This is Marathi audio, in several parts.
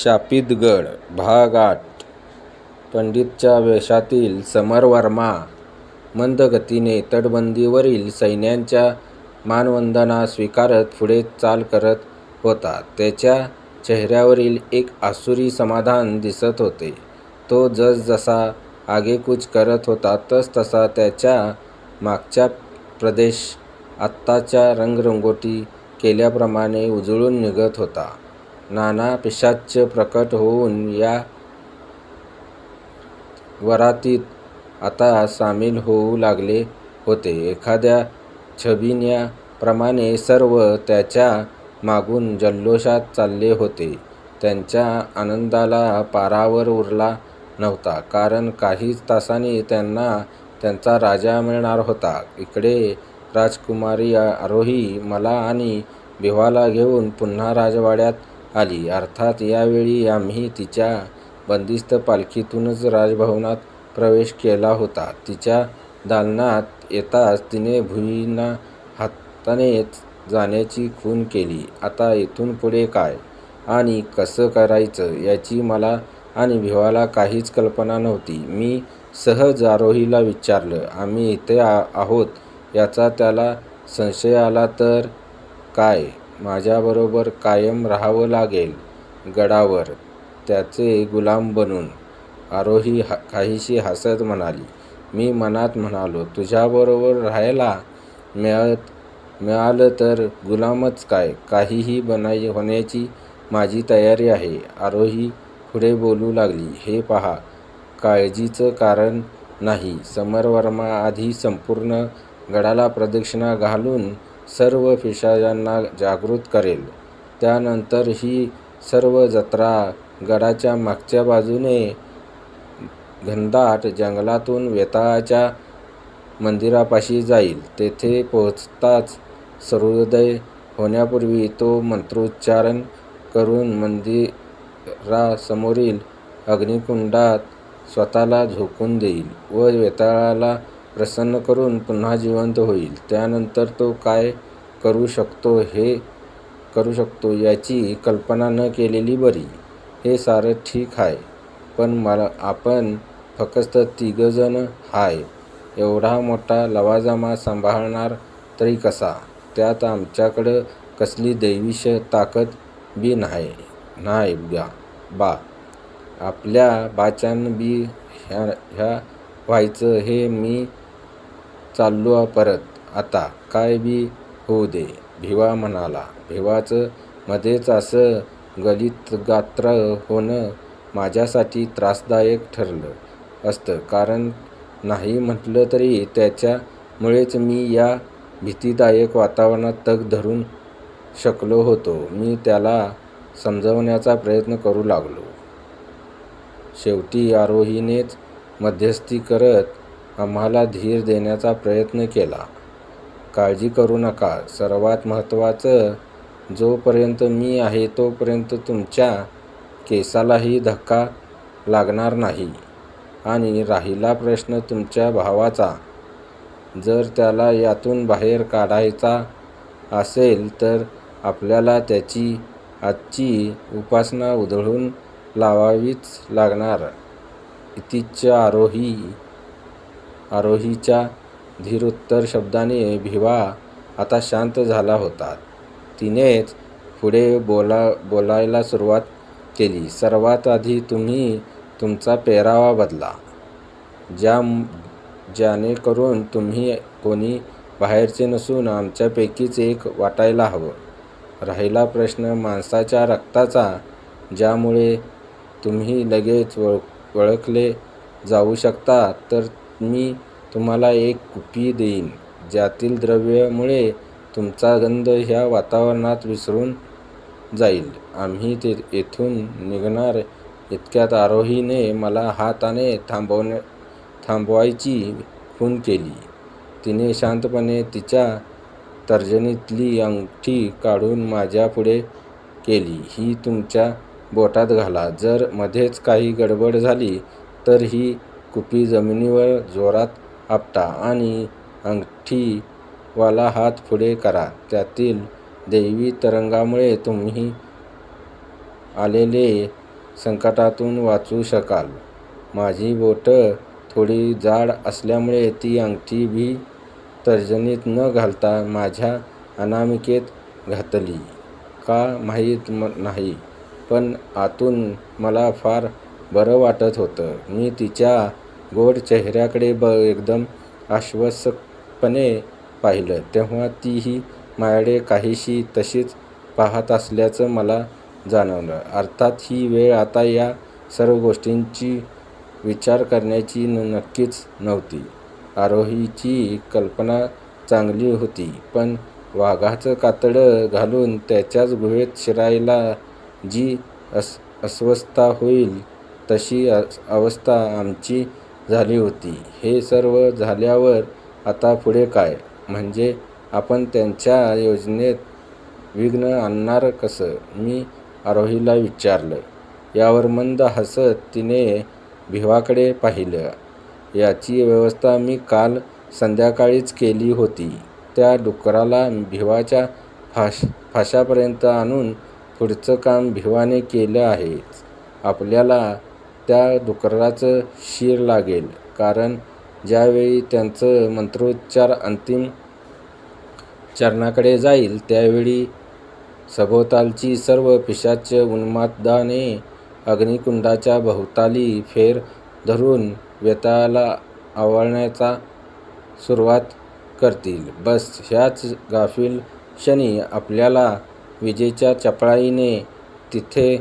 शापितगड भाग 8. पंडितच्या वेशातील समरवर्मा मंद गतीने तटबंदीवरील सैन्यांच्या मानवंदना स्वीकारत पुढे चाल करत होता. त्याच्या चेहऱ्यावरील एक आसुरी समाधान दिसत होते. तो जसजसा आगेकूच करत होता तसतसा त्याच्या मागचा प्रदेश आत्ताच्या रंगरंगोटी केल्याप्रमाणे उजळून निघत होता. नाना पिशाच्च प्रकट होऊन या वरातीत आता सामील होऊ लागले होते. एखाद्या छबिन्याप्रमाणे सर्व त्याच्या मागून जल्लोषात चालले होते. त्यांच्या आनंदाला पारावर उरला नव्हता, कारण काहीच तासांनी त्यांना त्यांचा राजा मिळणार होता. इकडे राजकुमारी आरोही मला आणि भिवाला घेऊन पुन्हा राजवाड्यात आली. अर्थात यावेळी आम्ही तिच्या बंदिस्त पालखीतूनच राजभवनात प्रवेश केला होता. तिच्या दालनात येताच तिने भुईंना हातानेच जाण्याची खूण केली. आता इथून पुढे काय आणि कसं करायचं याची मला आणि भिवाला काहीच कल्पना नव्हती. मी सहज आरोहीला विचारलं, आम्ही इथे आहोत याचा त्याला संशय आला तर काय? माझ्याबरोबर कायम राहावं लागेल गडावर त्याचे गुलाम बनून? आरोही काहीशी हसत म्हणाली. मी मनात म्हणालो, तुझ्याबरोबर राहायला मिळालं तर गुलामच काय, काहीही होण्याची माझी तयारी आहे. आरोही पुढे बोलू लागली. हे पहा, काळजीचं कारण नाही. समरवर्मा आधी संपूर्ण गडाला प्रदक्षिणा घालून सर्व पिशाचांना जागृत करेल. त्यानंतर ही सर्व जत्रा गडाच्या मागच्या बाजूने घनदाट जंगलातून वेताळाच्या मंदिरापाशी जाईल. तेथे पोहोचताच सूर्योदय होण्यापूर्वी तो मंत्रोच्चारण करून मंदिरासमोरील अग्निकुंडात स्वतःला झोकून देईल व वेताळाला प्रसन्न करून पुन्हा जिवंत होईल. त्यानंतर तो काय करू शकतो याची कल्पना न केलेली बरी. हे सारं ठीक आहे, पण आपण फक्त तिघजण हाय. एवढा मोठा लवाजमा सांभाळणार तरी कसा? त्यात आमच्याकडं कसली दैवी ताकद बी न्हाय बा. आपल्या बाच्यानं बी ह्या व्हायचं. हे मी चाललो परत. आता काय बी होऊ दे, भिवा म्हणाला. भिवाचं मध्येच असं गलितगात्र होणं माझ्यासाठी त्रासदायक ठरलं असतं, कारण नाही म्हटलं तरी त्याच्यामुळेच मी या भीतिदायक वातावरणात तग धरू शकलो होतो. मी त्याला समजवण्याचा प्रयत्न करू लागलो. शेवटी आरोहीनेच मध्यस्थी करत आम्हाला धीर देण्याचा प्रयत्न केला. काळजी करू नका. सर्वात महत्त्वाचं, जोपर्यंत मी आहे तोपर्यंत तुमच्या केसालाही धक्का लागणार नाही. आणि राहिला प्रश्न तुमच्या भावाचा, जर त्याला यातून बाहेर काढायचा असेल तर आपल्याला त्याची आजची उपासना उधळून लावावीच लागणार. इतिच्च आरोहीच्या धीरोत्तर शब्दाने भिवा आता शांत झाला होता. तिनेच पुढे बोलायला सुरुवात केली. सर्वात आधी तुम्ही तुमचा पेहरावा बदला, ज्यानेकरून तुम्ही कोणी बाहेरचे नसून आमच्यापैकीच एक वाटायला हवं. राहिला प्रश्न माणसाच्या रक्ताचा, ज्यामुळे तुम्ही लगेच ओळखले जाऊ शकता, तर मी तुम्हाला एक कुपी देईन, ज्यातील द्रव्यामुळे तुमचा गंध ह्या वातावरणात विसरून जाईल. आम्ही येथून निघणार इतक्यात आरोहीने मला हाताने थांबवायची खूण केली. तिने शांतपणे तिच्या तर्जनीतली अंगठी काढून माझ्यापुढे केली. ही तुमच्या बोटात घाला. जर मध्येच काही गडबड झाली तर ही कुपी जमिनीवर जोरात आपटा आणि अंगठीवाला हात पुढे करा. त्यातील दैवी तरंगामुळे तुम्ही आलेले संकटातून वाचू शकाल. माझी बोटं थोडी जाड असल्यामुळे ती अंगठी भी तर्जनीत न घालता माझ्या अनामिकेत घातली का माहीत नाही, पण आतून मला फार बरं वाटत होतं. मी तिच्या गोड चेहऱ्याकडे एकदम आश्वासकपणे पाहिलं, तेव्हा तीही माझ्याकडे काहीशी तशीच पाहत असल्याचं मला जाणवलं. अर्थात ही वेळ आता या सर्व गोष्टींची विचार करण्याची नक्कीच नव्हती. आरोहीची कल्पना चांगली होती, पण वाघाचं कातडं घालून त्याच्याच गुहेत शिरायला जी अस्वस्थता होईल तशी अवस्था आमची झाली होती. हे सर्व झाल्यावर आता पुढे काय? म्हणजे आपण त्यांच्या योजनेत विघ्न आणणार कसं? मी आरोहीला विचारलं. यावर मंद हसत तिने भिवाकडे पाहिलं. याची व्यवस्था मी काल संध्याकाळीच केली होती. त्या डुकराला भिवाच्या फाशापर्यंत आणून पुढचं काम भिवाने केलं आहेच. आपल्याला त्या डुकराचं शीर लागेल, कारण ज्यावेळी त्यांचं मंत्रोच्चार अंतिम चरणाकडे जाईल त्यावेळी सभोवतालची सर्व पिशाच्च उन्मादाने अग्निकुंडाच्या भोवताली फेर धरून वेताळाला आवळण्याचा सुरुवात करतील. बस ह्याच गाफील क्षणी आपल्याला विजेच्या चपळाईने तिथे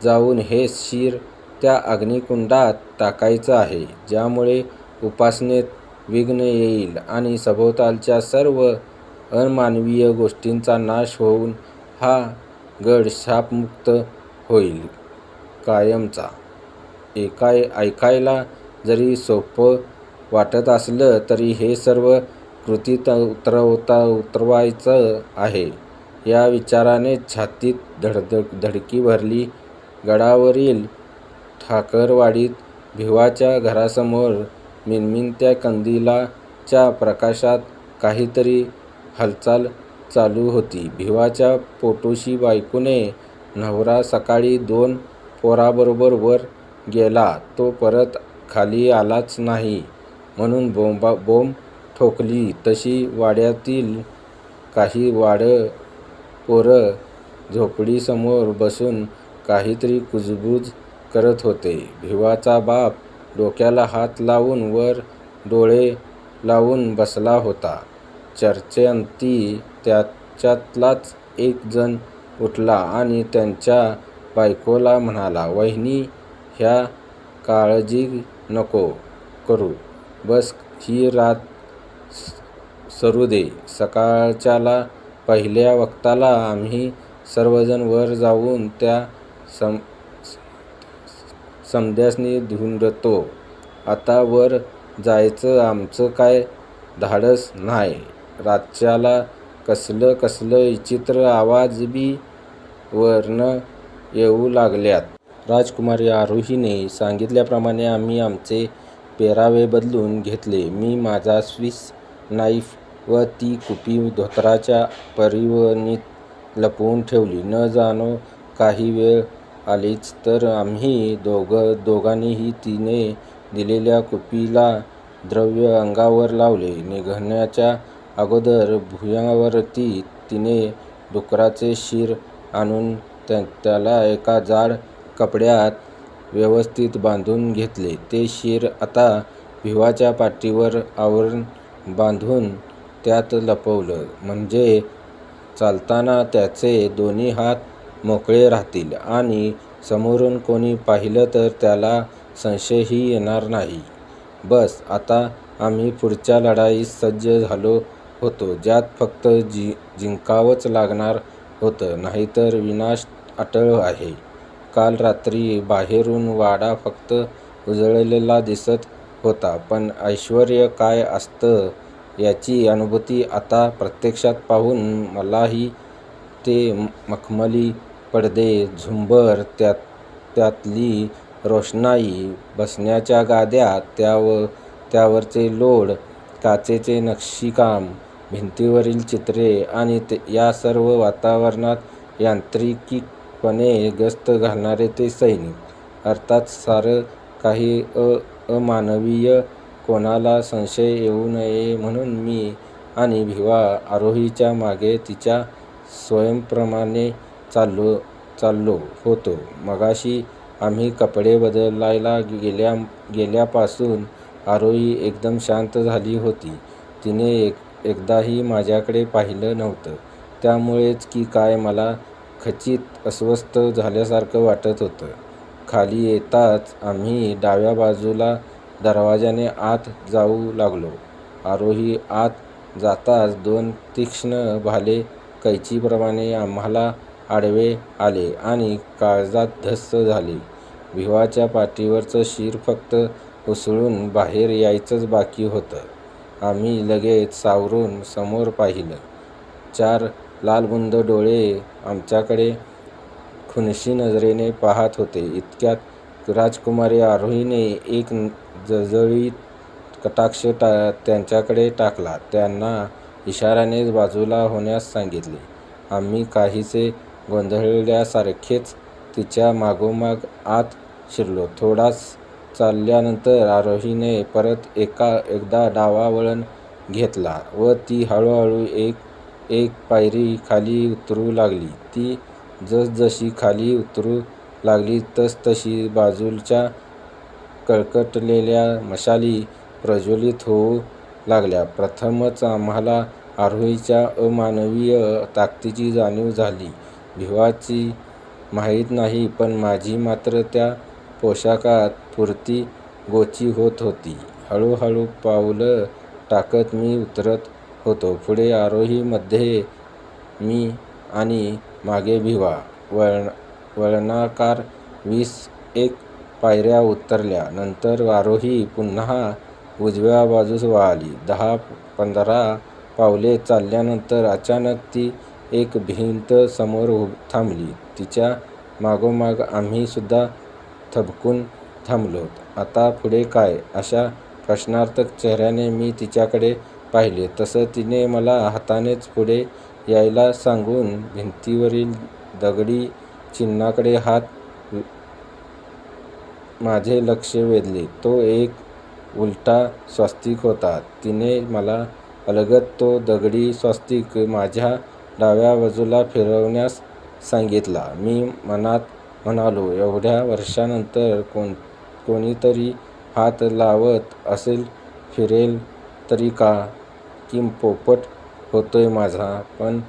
जाऊन हे शीर त्या अग्निकुंडात टाकायचं आहे, ज्यामुळे उपासनेत विघ्न येईल आणि सभोवतालच्या सर्व अमानवीय गोष्टींचा नाश होऊन हा गड शापमुक्त होईल कायमचा. ऐकायला जरी सोपं वाटत असलं तरी हे सर्व कृतीत उतरवायचं आहे या विचारानेच छातीत धडकी भरली. गडावरील ठाकरवाडीत भिवाच्या घरासमोर मिणमिणत्या कंदिलाच्या प्रकाशात काहीतरी हालचाल चालू होती. भिवाच्या पोटोशी बायकोने नवरा सकाळी 2 पोरांबरोबर वर गेला, तो परत खाली आलाच नाही म्हणून बोंब ठोकली तशी वाड्यातील काही पोरं झोपडीसमोर बसून काहीतरी कुजबूज करत होते. भिवाचा बाप डोक्याला हात लावून वर डोळे लावून बसला होता. चर्चेअंती त्याच्यातलाच एक जण उठला आणि त्यांच्या बायकोला म्हणाला, "वहिनी, ह्या काळजी नको करू. बस ही रात सरू दे. सकाळच्याला पहिल्या वक्ताला आम्ही सर्वजण वर जाऊन त्या समद्यासनी धुंडतो. आता वर जायचं आमचं काय धाडस न्हाय. रातच्याला कसलं विचित्र आवाज बी वरनं येऊ लागल्यात." राजकुमारी आरोहीने सांगितल्याप्रमाणे आम्ही आमचे पेरावे बदलून घेतले. मी माझा स्विस नाईफ व ती कुपी धोतराच्या परिवणीत लपवून ठेवली. न जाणो काही वेळ आलीच तर आम्ही दोघांनीही तिने दिलेल्या कुपीला द्रव्य अंगावर लावले. निघण्याच्या अगोदर भुयावरती तिने डुकराचे शीर आणून त्याला एका जाड कपड्यात व्यवस्थित बांधून घेतले. ते शीर आता भिवाच्या पाठीवर आवरण बांधून त्यात लपवलं, म्हणजे चालताना त्याचे दोन्ही हात मोकळे राहतील आणि समोरून कोणी पाहिलं तर त्याला संशयही येणार नाही. बस आता आम्ही पुढच्या लढाईस सज्ज झालो होतो, ज्यात फक्त जिंकावंच लागणार होतं, नाहीतर विनाश अटळ आहे. काल रात्री बाहेरून वाडा फक्त उजळलेला दिसत होता, पण ऐश्वर्य काय असतं याची अनुभूती आता प्रत्यक्षात पाहून मलाही ते मखमली पडदे, झुंबर, त्यातली रोषणाई, बसण्याच्या गाद्या, त्यावरचे लोड, काचेचे नक्षीकाम, भिंतीवरील चित्रे आणि या सर्व वातावरणात यांत्रिकीपणे गस्त घालणारे ते सैनिक अर्थात सारं काही अमानवीय. कोणाला संशय येऊ नये म्हणून मी आणि भिवा आरोहीच्या मागे तिच्या स्वयंप्रमाणे चाललो होतो. मगाशी आम्ही कपडे बदलायला गेल्यापासून आरोही एकदम शांत झाली होती. तिने एकदाही माझ्याकडे पाहिलं नव्हतं. त्यामुळेच की काय मला खचित अस्वस्थ झाल्यासारखं वाटत होतं. खाली येताच आम्ही डाव्या बाजूला दरवाजाने आत जाऊ लागलो. आरोही आत जाताच 2 तीक्ष्ण भाले कैचीप्रमाणे आम्हाला आडवे आले आणि काळजात धस्स झाले. भिवाच्या पाठीवरचं शीर फक्त उसळून बाहेर यायचंच बाकी होतं. आम्ही लगेच सावरून समोर पाहिलं. 4 लालबुंद डोळे आमच्याकडे खुनशी नजरेने पाहत होते. इतक्यात राजकुमारी आरोहीने एक जळजळीत कटाक्ष त्यांच्याकडे टाकला. त्यांना इशाऱ्याने बाजूला होण्यास सांगितले. आम्ही काहीसे गोंधळल्यासारखेच तिच्या मागोमाग आत शिरलो. थोडाच चालल्यानंतर आरोहीने परत एकदा डावा वळण घेतला व ती हळूहळू एक पायरी खाली उतरू लागली. ती जसजशी खाली उतरू लागली तसतशी बाजूच्या कळकटलेल्या मशाली प्रज्वलित होऊ लागल्या. प्रथमच आम्हाला आरोहीच्या अमानवीय ताकदीची जाणीव झाली. भिवाची माहीत नाही, पण माझी मात्र त्या पोशाखात फुर्ती गोची होत होती. हळूहळू पावलं टाकत मी उतरत होतो. पुढे आरोही, मध्ये मी आणि मागे भिवा. वळणाकार 20-1 पायऱ्या उतरल्या नंतर आरोही पुन्हा उजव्या बाजूस वळाली. 10-15 पावले चालल्यानंतर अचानक ती एक भिंत समोर थांबली. तिच्या मागोमाग आम्ही सुद्धा थबकून थांबलो. आता पुढे काय? अशा प्रश्नार्थक चेहऱ्याने मी तिच्याकडे पाहिले. तसं तिने मला हातानेच पुढे यायला सांगून भिंतीवरील दगडी चिन्हाकडे माझे लक्ष वेधले. तो एक उलटा स्वास्तिक होता. तिने मला अलगद तो दगडी स्वास्तिक माझ्या डाव्या बाजूला फिरवण्यास सांगितला. मी मनात म्हणालो, एवढ्या वर्षांनंतर कोणीतरी हात लावत असेल. फिरेल तरी का? की पोपट होतोय माझा? पण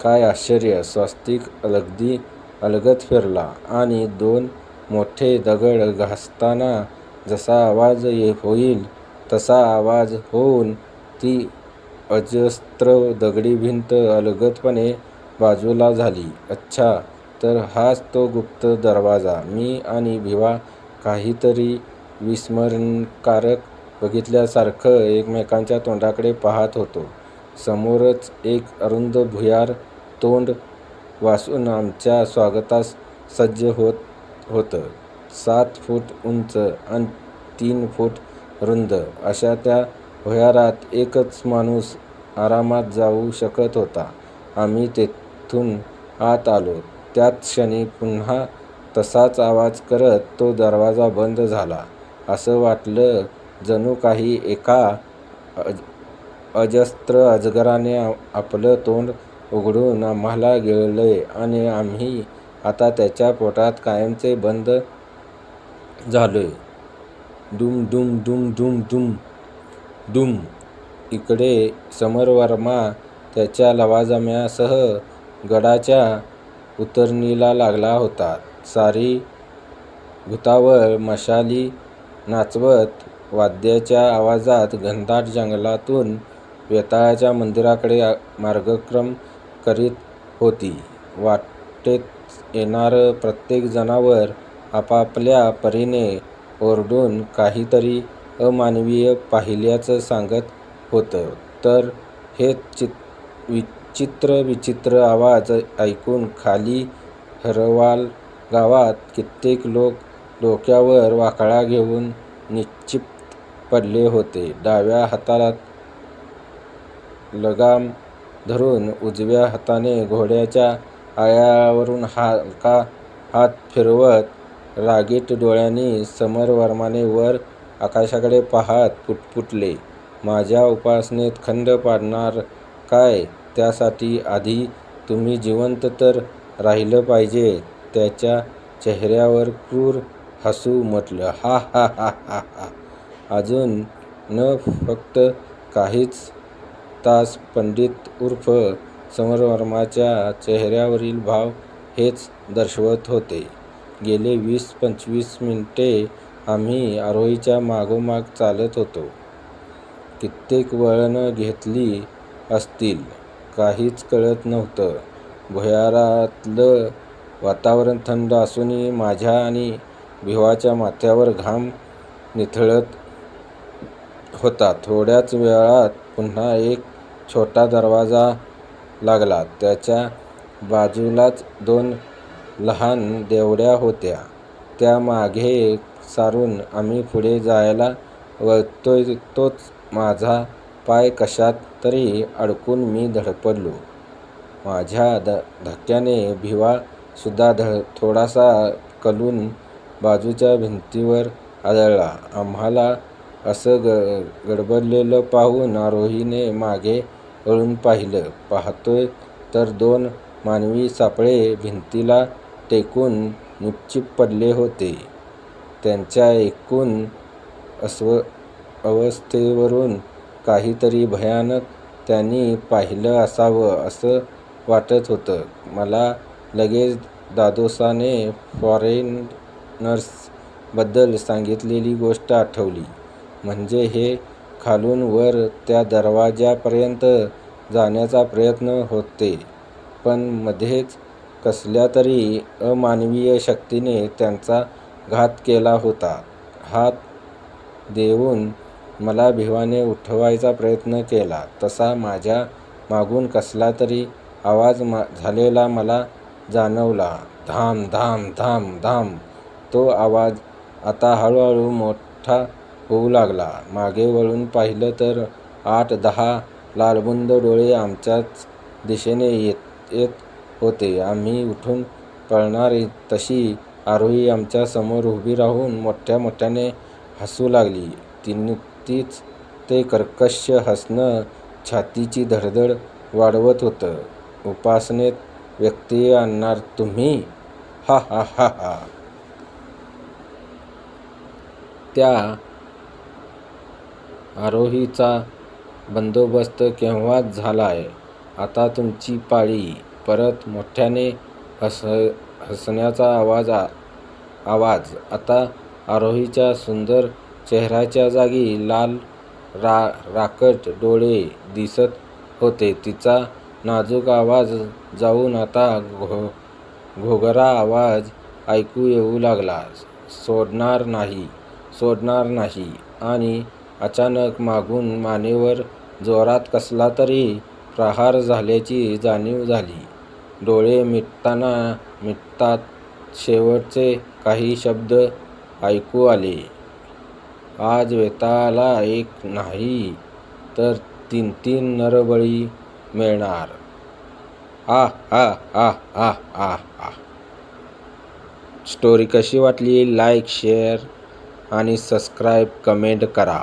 काय आश्चर्य! स्वास्तिक अगदी अलगद फिरला आणि 2 मोठे दगड घासताना जसा आवाज होईल तसा आवाज होऊन ती अजस्त्र दगडी भिंत अलगदपणे बाजूला झाली. अच्छा, तर हाच तो गुप्त दरवाजा! मी आणि भिवा काहीतरी विस्मरणकारक बघितल्यासारखं एकमेकांच्या तोंडाकडे पाहत होतो. समोरच एक अरुंद भुयार तोंड वासून आमच्या स्वागतास सज्ज होतं. 7 फूट उंच आणि 3 फूट रुंद अशा त्या भुयारात एकच माणूस आरामात जाऊ शकत होता. आम्ही तेथून आत आलो. त्याच क्षणी पुन्हा तसाच आवाज करत तो दरवाजा बंद झाला. असं वाटलं जणू काही एका अजस्त्र अजगराने आपलं तोंड उघडून आम्हाला गिळलंय आणि आम्ही आता त्याच्या पोटात कायमचे बंद झालोय. डुम डुम डुम डुम डुम डुम. इकडे समरवर्मा त्याच्या लवाजम्यासह गडाच्या उतरणीला लागला होता. सारी भुतावळ मशाली नाचवत वाद्याच्या आवाजात घनदाट जंगलातून वेताळाच्या मंदिराकडे मार्गक्रमण करीत होती. वाटेत येणारं प्रत्येक जनावर आपापल्या परीने ओरडून काहीतरी अमानवीय पाहिल्याचं सांगत होतं. तर हेच विचित्र आवाज ऐकून खाली हरवाल गावात कित्येक लोक डोक्यावर वाकळा घेऊन निश्चेत पडले होते. डाव्या हातात लगाम धरून उजव्या हाताने घोड्याच्या आयाळावरून हलका हात फिरवत रागीट डोळ्यांनी समरवर्माने वर आकाशाकडे पाहत पुटपुटले, माझ्या उपासनेत खंड पाडणार काय? त्यासाठी आधी तुम्ही जिवंत तर राहिलं पाहिजे. त्याच्या चेहऱ्यावर क्रूर हसू उमटलं. हा हा हा हा हा. अजून न फक्त काहीच तास पंडित उर्फ समरवर्माच्या चेहऱ्यावरील भाव हेच दर्शवत होते. गेले 20-25 मिनिटे आम्ही आरोहीच्या मागोमाग चालत होतो. कित्येक वळणं घेतली असतील, काहीच कळत नव्हतं. भुयारातलं वातावरण थंड असूनही माझ्या आणि भिवाच्या माथ्यावर घाम निथळत होता. थोड्याच वेळात पुन्हा एक छोटा दरवाजा लागला. त्याच्या बाजूलाच 2 लहान देवड्या होत्या. त्या मागे सारून आम्ही पुढे जायला वळतोय तोच माझा पाय कशात तरी अडकून मी धडपडलो. माझ्या धक्क्याने भिवा सुद्धा थोडासा कलून बाजूच्या भिंतीवर आदळला. आम्हाला असं गडबडलेलं पाहून आरोहीने मागे वळून पाहिलं. पाहतोय तर 2 मानवी सापळे भिंतीला टेकून निश्चूप पडले होते. त्यांच्या एकूण अवस्थेवरून काहीतरी भयानक त्यांनी पाहिलं असावं असं वाटत होतं. मला लगेच दादोसाने फॉरेनर्स बद्दल सांगितलेली गोष्ट आठवली. म्हणजे हे खालून वर त्या दरवाज्यापर्यंत जाण्याचा प्रयत्न होते, पण मध्येच कसल्या तरी अमानवीय शक्तीने त्यांचा घात केला होता. हात देऊन मला भिवाने उठवायचा प्रयत्न केला तसा माझ्या मागून कसला तरी आवाज झालेला मला जाणवला. धाम धाम धाम धाम. तो आवाज आता हळूहळू मोठा होऊ लागला. मागे वळून पाहिलं तर 8-10 लालबुंद डोळे आमच्याच दिशेने येत होते. आम्ही उठून पळणार तशी आरोही आमच्या समोर उभी राहून मोठ्या मोठ्याने हसू लागली. तीच ते कर्कश हसणं छातीची धडधड वाढवत होतं. उपासनेत व्यत्यय आणणार तुम्ही? हा हा हा हा. त्या आरोहीचा बंदोबस्त केव्हाच झालाय. आता तुमची पाळी. परत मोठ्याने हसण्याचा आवाज. आता आरोहीच्या सुंदर चेहऱ्याच्या जागी लाल राकट डोळे दिसत होते. तिचा नाजूक आवाज जाऊन आता घोगरा आवाज ऐकू येऊ लागला. सोडणार नाही, सोडणार नाही. आणि अचानक मागून मानेवर जोरात कसला तरी प्रहार झाल्याची जाणीव झाली. डोळे मिटताच शेवटचे काही शब्द ऐकू आले. आज वेताळाला 1 नाही तर 3 नरबळी मिळणार. आ आ आ आ आ आ. स्टोरी कशी वाटली? लाईक, शेअर आणि सबस्क्राईब, कमेंट करा.